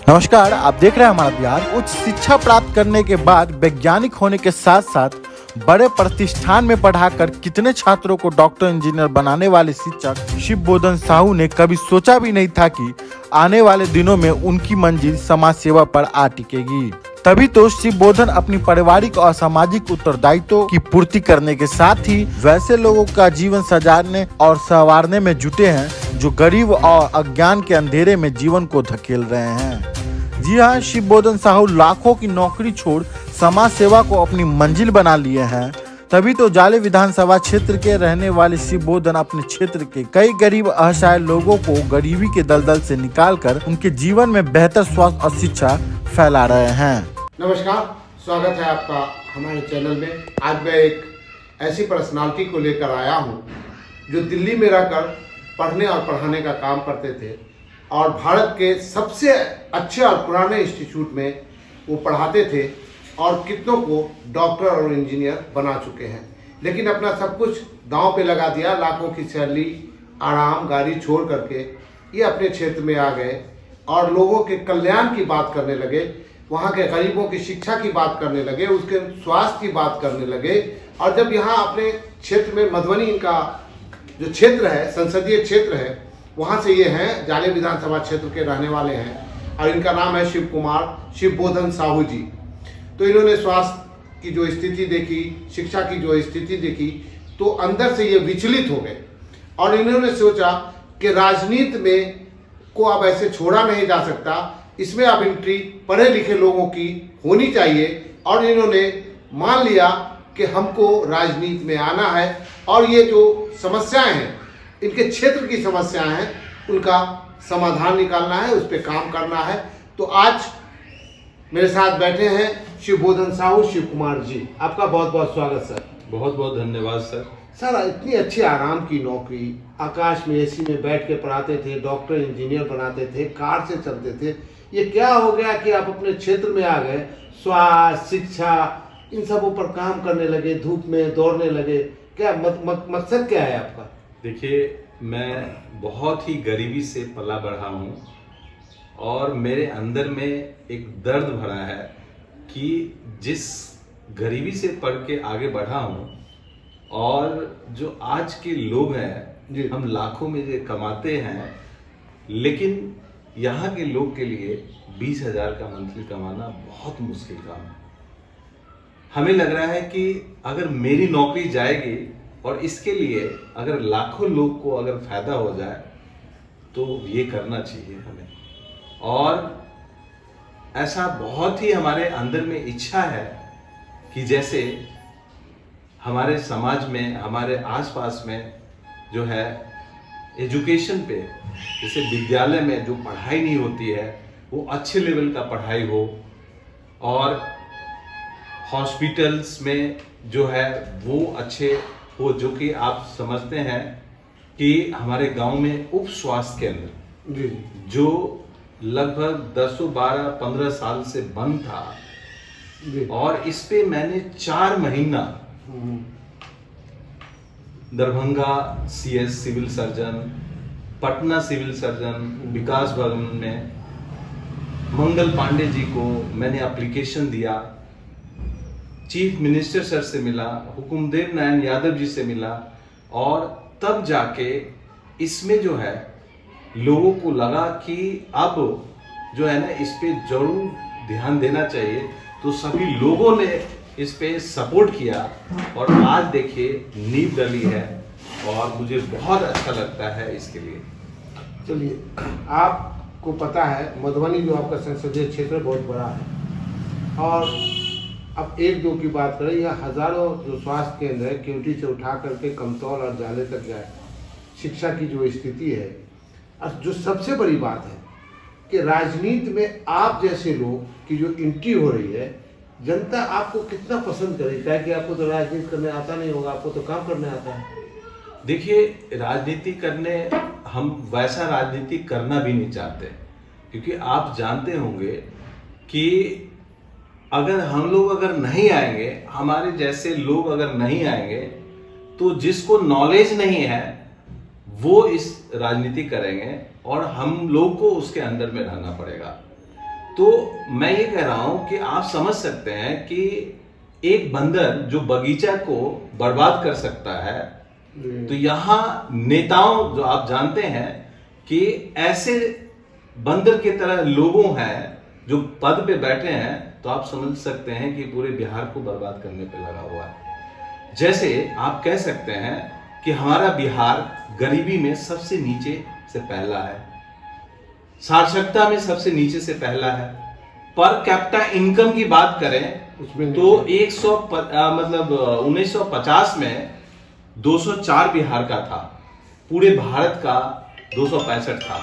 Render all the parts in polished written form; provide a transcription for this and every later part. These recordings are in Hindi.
नमस्कार, आप देख रहे हैं हमारा बिहार। उच्च शिक्षा प्राप्त करने के बाद वैज्ञानिक होने के साथ साथ बड़े प्रतिष्ठान में पढ़ाकर कितने छात्रों को डॉक्टर इंजीनियर बनाने वाले शिक्षक शिवबोधन साहू ने कभी सोचा भी नहीं था कि आने वाले दिनों में उनकी मंजिल समाज सेवा पर आ टिकेगी। तभी तो शिवबोधन अपनी पारिवारिक और सामाजिक उत्तरदायित्वों की पूर्ति करने के साथ ही वैसे लोगों का जीवन सजाने और संवारने में जुटे हैं जो गरीब और अज्ञान के अंधेरे में जीवन को धकेल रहे हैं। जी हाँ, शिवबोधन साहू लाखों की नौकरी छोड़ समाज सेवा को अपनी मंजिल बना लिए हैं। तभी तो जाले विधानसभा क्षेत्र के रहने वाले शिवबोधन अपने क्षेत्र के कई गरीब असहाय लोगों को गरीबी के दलदल से निकालकर उनके जीवन में बेहतर स्वास्थ्य और शिक्षा फैला रहे हैं। नमस्कार, स्वागत है आपका हमारे चैनल में। आज मैं एक ऐसी पर्सनालिटी को लेकर आया हूँ जो दिल्ली में रहकर पढ़ने और पढ़ाने का काम करते थे और भारत के सबसे अच्छे और पुराने इंस्टीट्यूट में वो पढ़ाते थे और कितनों को डॉक्टर और इंजीनियर बना चुके हैं। लेकिन अपना सब कुछ दांव पे लगा दिया, लाखों की सैलरी, आराम, गाड़ी छोड़ करके ये अपने क्षेत्र में आ गए और लोगों के कल्याण की बात करने लगे, वहाँ के गरीबों की शिक्षा की बात करने लगे, उसके स्वास्थ्य की बात करने लगे। और जब यहाँ अपने क्षेत्र में मधुबनी, इनका जो क्षेत्र है, संसदीय क्षेत्र है, वहाँ से ये हैं, जाले विधानसभा क्षेत्र के रहने वाले हैं और इनका नाम है शिवबोधन साहू जी। तो इन्होंने स्वास्थ्य की जो स्थिति देखी, शिक्षा की जो स्थिति देखी, तो अंदर से ये विचलित हो गए और इन्होंने सोचा कि राजनीति में को अब ऐसे छोड़ा नहीं जा सकता, इसमें अब एंट्री पढ़े लिखे लोगों की होनी चाहिए। और इन्होंने मान लिया कि हमको राजनीति में आना है और ये जो समस्याएं हैं, इनके क्षेत्र की समस्याएं हैं, उनका समाधान निकालना है, उस पर काम करना है। तो आज मेरे साथ बैठे हैं शिवबोधन साहू, शिव कुमार जी। आपका बहुत बहुत स्वागत सर। बहुत बहुत धन्यवाद सर। सर, इतनी अच्छी आराम की नौकरी, आकाश में एसी में बैठ के पढ़ाते थे, डॉक्टर इंजीनियर बनाते थे, कार से चलते थे, ये क्या हो गया कि आप अपने क्षेत्र में आ गए? स्वास्थ्य, शिक्षा, इन सबों पर काम करने लगे, धूप में दौड़ने लगे, क्या मकसद क्या है आपका? देखिए, मैं बहुत ही गरीबी से पला बढ़ा हूँ और मेरे अंदर में एक दर्द भरा है कि जिस गरीबी से पढ़ के आगे बढ़ा हूँ और जो आज के लोग हैं, हम लाखों में जो कमाते हैं, लेकिन यहाँ के लोग के लिए 20,000 का मंथली कमाना बहुत मुश्किल काम है। हमें लग रहा है कि अगर मेरी नौकरी जाएगी और इसके लिए अगर लाखों लोग को अगर फायदा हो जाए तो ये करना चाहिए हमें। और ऐसा बहुत ही हमारे अंदर में इच्छा है कि जैसे हमारे समाज में, हमारे आसपास में जो है एजुकेशन पे, जैसे विद्यालय में जो पढ़ाई नहीं होती है वो अच्छे लेवल का पढ़ाई हो और हॉस्पिटल्स में जो है वो अच्छे हो। जो कि आप समझते हैं कि हमारे गांव में उप स्वास्थ्य केंद्र जो लगभग 10-12-15 साल से बंद था और इस पे मैंने 4 महीना Darbhanga CS civil surgeon, Patna civil surgeon, Vikas Bhawan में मंगल पांडे जी को मैंने एप्लीकेशन दिया, चीफ मिनिस्टर सर से मिला, हुकुमदेव नारायण यादव जी से मिला और तब जाके इसमें जो है लोगों को लगा कि अब जो है ना इस पे जरूर ध्यान देना चाहिए। तो सभी लोगों ने इस पे सपोर्ट किया और आज देखिए नींव डली है और मुझे बहुत अच्छा लगता है इसके लिए। चलिए, आपको पता है मधुबनी जो आपका संसदीय क्षेत्र बहुत बड़ा है और अब 1-2 की बात करें, यह हजारों जो स्वास्थ्य केंद्र है, केवटी से उठा करके कमतौल और जाले तक जाए, शिक्षा की जो स्थिति है। और जो सबसे बड़ी बात है कि राजनीति में आप जैसे लोग की जो एंट्री हो रही है, जनता आपको कितना पसंद करेगी? क्या कि आपको तो राजनीति करने आता नहीं होगा, आपको तो काम करने आता है। देखिए, राजनीति करने, हम वैसा राजनीति करना भी नहीं चाहते, क्योंकि आप जानते होंगे कि अगर हम लोग अगर नहीं आएंगे, हमारे जैसे लोग अगर नहीं आएंगे, तो जिसको नॉलेज नहीं है वो इस राजनीति करेंगे और हम लोग को उसके अंदर में रहना पड़ेगा। तो मैं ये कह रहा हूं कि आप समझ सकते हैं कि एक बंदर जो बगीचा को बर्बाद कर सकता है, तो यहाँ नेताओं जो आप जानते हैं कि ऐसे बंदर की तरह लोगों हैं जो पद पे बैठे हैं, तो आप समझ सकते हैं कि पूरे बिहार को बर्बाद करने पे लगा हुआ है। जैसे आप कह सकते हैं कि हमारा बिहार गरीबी में सबसे नीचे से पहला है, साक्षरता में सबसे नीचे से पहला है, पर कैपिटा इनकम की बात करें उसमें तो 1950 में 204 बिहार का था, पूरे भारत का 265 था।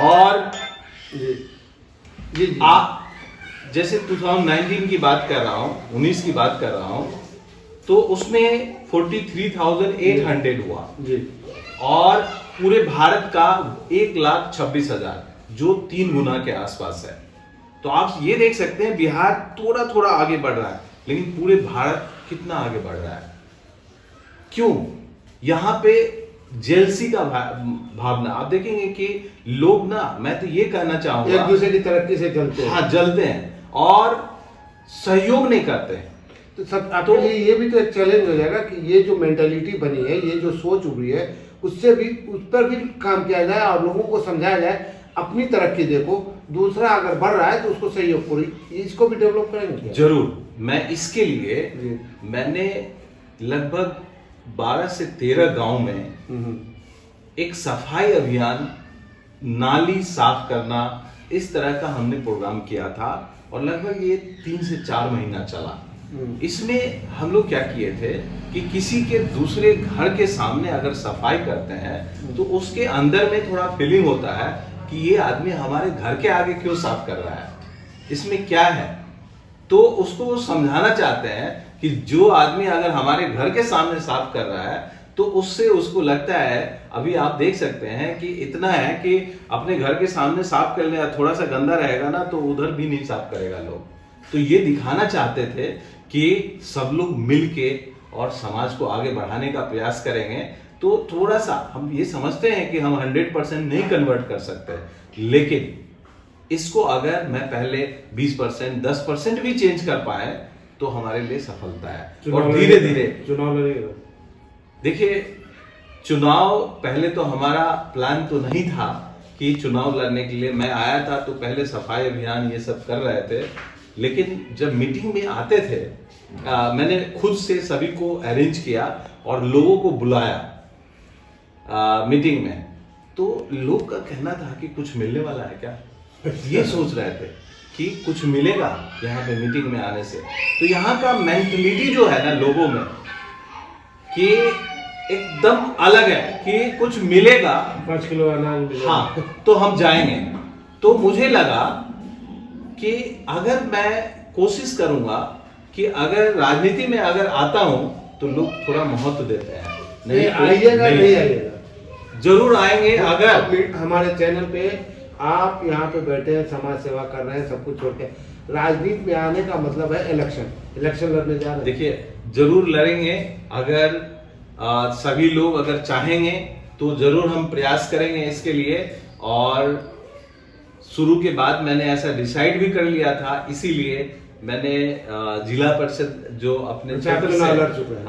और जी जैसे 2019 की बात कर रहा हूं, 19 की बात कर रहा हूं, तो उसमें 43,800 हुआ जी। और पूरे भारत का 1,26,000, जो 3 गुना के आसपास है। तो आप ये देख सकते हैं बिहार थोड़ा थोड़ा आगे बढ़ रहा है, लेकिन पूरे भारत कितना आगे बढ़ रहा है। क्यों? यहाँ पे जेलसी का भावना आप देखेंगे कि लोग ना, मैं तो ये कहना चाहूंगा, एक दूसरे की तरक्की से जलते हैं। हाँ, जलते हैं और सहयोग नहीं करते हैं। तो सब आपके लिए ये भी तो एक चैलेंज हो जाएगा कि ये जो मेंटालिटी बनी है, ये जो सोच उभरी है, उससे भी, उस पर भी काम किया जाए और लोगों को समझाया जाए अपनी तरक्की देखो, दूसरा अगर बढ़ रहा है तो उसको सहयोग करो, इसको भी डेवलप करेंगे। जरूर, मैं इसके लिए मैंने लगभग 12 से 13 गांव में एक सफाई अभियान, नाली साफ करना, इस तरह का हमने प्रोग्राम किया था और लगभग ये 3 से 4 महीना चला। इसमें हम लोग क्या किए थे कि किसी के दूसरे घर के सामने अगर सफाई करते हैं तो उसके अंदर में थोड़ा फीलिंग होता है कि ये आदमी हमारे घर के आगे क्यों साफ कर रहा है, इसमें क्या है। तो उसको वो समझाना चाहते हैं कि जो आदमी अगर हमारे घर के सामने साफ कर रहा है तो उससे उसको लगता है, अभी आप देख सकते हैं कि इतना है कि अपने घर के सामने साफ कर ले, थोड़ा सा गंदा रहेगा ना तो उधर भी नहीं साफ करेगा लोग। तो ये दिखाना चाहते थे कि सब लोग मिलके और समाज को आगे बढ़ाने का प्रयास करेंगे। तो थोड़ा सा हम ये समझते हैं कि हम 100% नहीं कन्वर्ट कर सकते, लेकिन इसको अगर मैं पहले 20%, 10% भी चेंज कर पाए तो हमारे लिए सफलता है। और धीरे धीरे चुनाव लड़ेगा। देखिए, चुनाव पहले तो हमारा प्लान तो नहीं था कि चुनाव लड़ने के लिए मैं आया था, तो पहले सफाई अभियान ये सब कर रहे थे, लेकिन जब मीटिंग में आते थे मैंने खुद से सभी को अरेंज किया और लोगों को बुलाया मीटिंग में। तो लोग का कहना था कि कुछ मिलने वाला है क्या, ये सोच रहे थे कि कुछ मिलेगा यहाँ पे मीटिंग में आने से। तो यहाँ का मेंटलिटी जो है ना लोगों में कि एकदम अलग है कि कुछ मिलेगा, 5 किलो अनाज मिलेगा। हाँ, तो हम जाएंगे। तो मुझे लगा कि अगर मैं कोशिश करूंगा कि अगर राजनीति में अगर आता हूं तो लोग थोड़ा महत्व देते हैं। नहीं आइएगा, नहीं आइएगा, जरूर आएंगे। अगर हमारे चैनल पे आप यहाँ पे बैठे हैं, समाज सेवा कर रहे हैं, सब कुछ छोड़ के राजनीति में आने का मतलब है इलेक्शन लड़ने जा रहे हैं। देखिए, जरूर लड़ेंगे। अगर सभी लोग अगर चाहेंगे तो जरूर हम प्रयास करेंगे इसके लिए। और शुरू के बाद मैंने ऐसा डिसाइड भी कर लिया था, इसीलिए मैंने जिला परिषद जो अपने क्षेत्र से,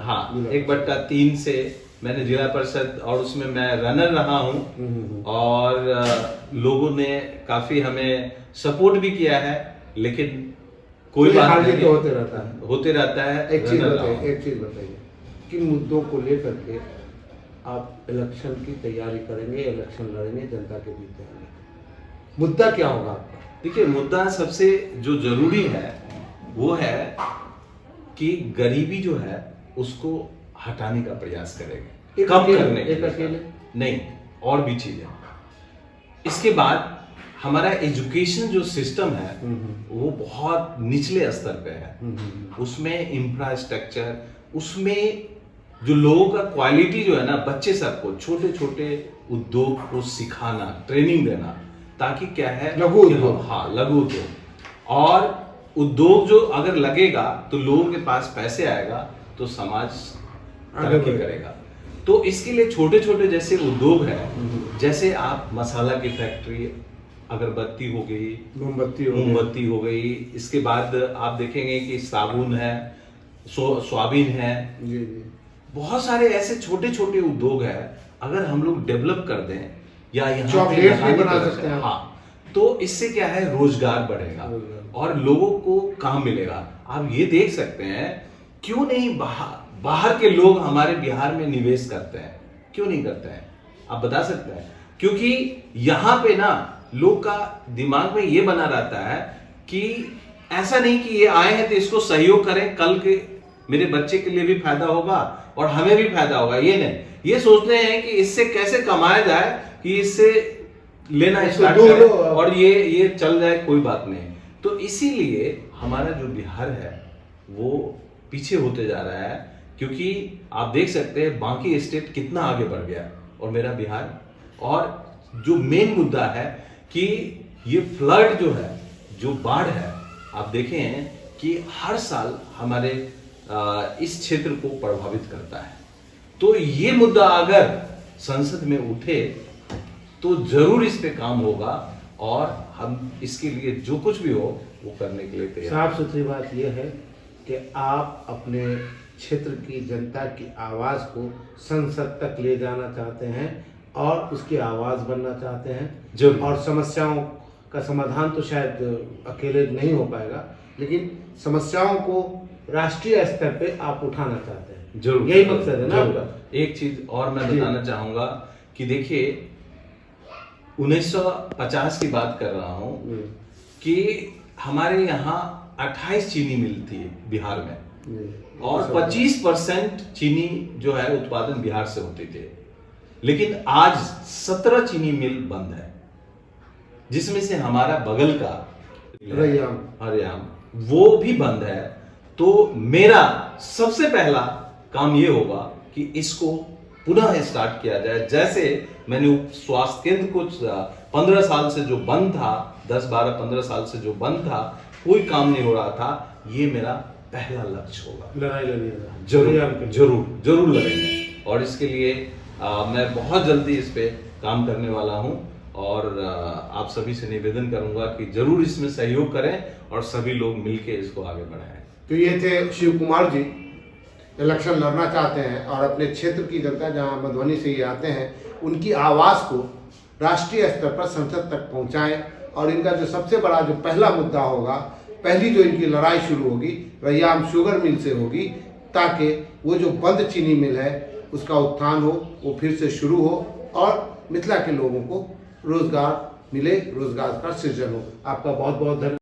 हाँ, 1/3 से मैंने जिला परिषद, और उसमें मैं रनर रहा हूँ और लोगों ने काफी हमें सपोर्ट भी किया है। लेकिन कोई बात नहीं, तो होते रहता है। एक चीज बताइए, किन मुद्दों को लेकर के आप इलेक्शन की तैयारी करेंगे, इलेक्शन लड़ेंगे, जनता के बीच जाएंगे, मुद्दा क्या होगा आपका? देखिए, मुद्दा सबसे जो जरूरी है वो है कि गरीबी जो है उसको हटाने का प्रयास करेंगे, कम करने का। नहीं, और भी चीजें। इसके बाद हमारा एजुकेशन जो सिस्टम है वो बहुत निचले स्तर पे है। उसमें इंफ्रास्ट्रक्चर, उसमें जो लोगों का क्वालिटी जो है ना, बच्चे सबको छोटे छोटे उद्योग को सिखाना, ट्रेनिंग देना, ताकि क्या है, लघु उद्योग। हाँ, लघु उद्योग। और उद्योग जो अगर लगेगा तो लोगों के पास पैसे आएगा तो समाज तरक्की करेगा। तो इसके लिए छोटे छोटे जैसे उद्योग है, जैसे आप मसाला की फैक्ट्री, अगरबत्ती हो गई, मोमबत्ती हो गई। इसके बाद आप देखेंगे कि साबुन है, सोयाबीन है, जी जी। बहुत सारे ऐसे छोटे छोटे उद्योग है। अगर हम लोग डेवलप कर दें या यहाँ पे चॉकलेट्स भी लगाने बना का सकते हैं। हाँ, तो इससे क्या है, रोजगार बढ़ेगा और लोगों को काम मिलेगा। आप ये देख सकते हैं, क्यों नहीं बाहर के लोग हमारे बिहार में निवेश करते हैं, क्यों नहीं करते हैं, आप बता सकते हैं? क्योंकि यहाँ पे ना लोग का दिमाग में ये बना रहता है कि ऐसा नहीं कि ये आए हैं तो इसको सहयोग करें, कल के मेरे बच्चे के लिए भी फायदा होगा और हमें भी फायदा होगा। ये नहीं, ये सोचते हैं कि इससे कैसे कमाया जाए, कि इससे लेना स्टार्ट करें और ये चल जाए, कोई बात नहीं। तो इसीलिए हमारा जो बिहार है वो पीछे होते जा रहा है, क्योंकि आप देख सकते हैं बाकी स्टेट कितना आगे बढ़ गया और मेरा बिहार। और जो मेन मुद्दा है कि ये फ्लड जो है, जो बाढ़ है, आप देखें कि हर साल हमारे इस क्षेत्र को प्रभावित करता है। तो ये मुद्दा अगर संसद में उठे तो जरूर इस पे काम होगा और हम इसके लिए जो कुछ भी हो वो करने के लिए तैयार। साफ सुथरी बात यह है कि आप अपने क्षेत्र की जनता की आवाज़ को संसद तक ले जाना चाहते हैं और उसकी आवाज़ बनना चाहते हैं। जरूर। और समस्याओं का समाधान तो शायद अकेले नहीं हो पाएगा, लेकिन समस्याओं को राष्ट्रीय स्तर पे आप उठाना चाहते हैं। जरूर, यही मकसद है ना जरूर। आपका? एक चीज और मैं बताना चाहूंगा कि देखिए 1950 की बात कर रहा हूं कि हमारे यहाँ 28 चीनी मिल थी बिहार में और 25% चीनी जो है उत्पादन बिहार से होते थे। लेकिन आज 17 चीनी मिल बंद है, जिसमें से हमारा बगल का हरियाम वो भी बंद है। तो मेरा सबसे पहला काम ये होगा कि इसको पुनः स्टार्ट किया जाए। जैसे मैंने स्वास्थ्य केंद्र को 15 साल से जो बंद था, 10, 12, 15 साल से जो बंद था, कोई काम नहीं हो रहा था, ये मेरा पहला लक्ष्य होगा। लड़ाई लड़िएगा, जरूर जरूर जरूर लड़ेंगे और इसके लिए मैं बहुत जल्दी इस पे काम करने वाला हूं और आप सभी से निवेदन करूंगा कि जरूर इसमें सहयोग करें और सभी लोग मिलके इसको आगे बढ़ाएं। तो ये थे शिव कुमार जी, इलेक्शन लड़ना चाहते हैं और अपने क्षेत्र की जनता, जहां मधुबनी से ये आते हैं, उनकी आवाज़ को राष्ट्रीय स्तर पर संसद तक पहुंचाएं। और इनका जो सबसे बड़ा जो पहला मुद्दा होगा, पहली जो इनकी लड़ाई शुरू होगी रैयाम शुगर मिल से होगी, ताकि वो जो बंद चीनी मिल है उसका उत्थान हो, वो फिर से शुरू हो और मिथिला के लोगों को रोजगार मिले, रोजगार का सृजन हो। आपका बहुत बहुत धन्यवाद।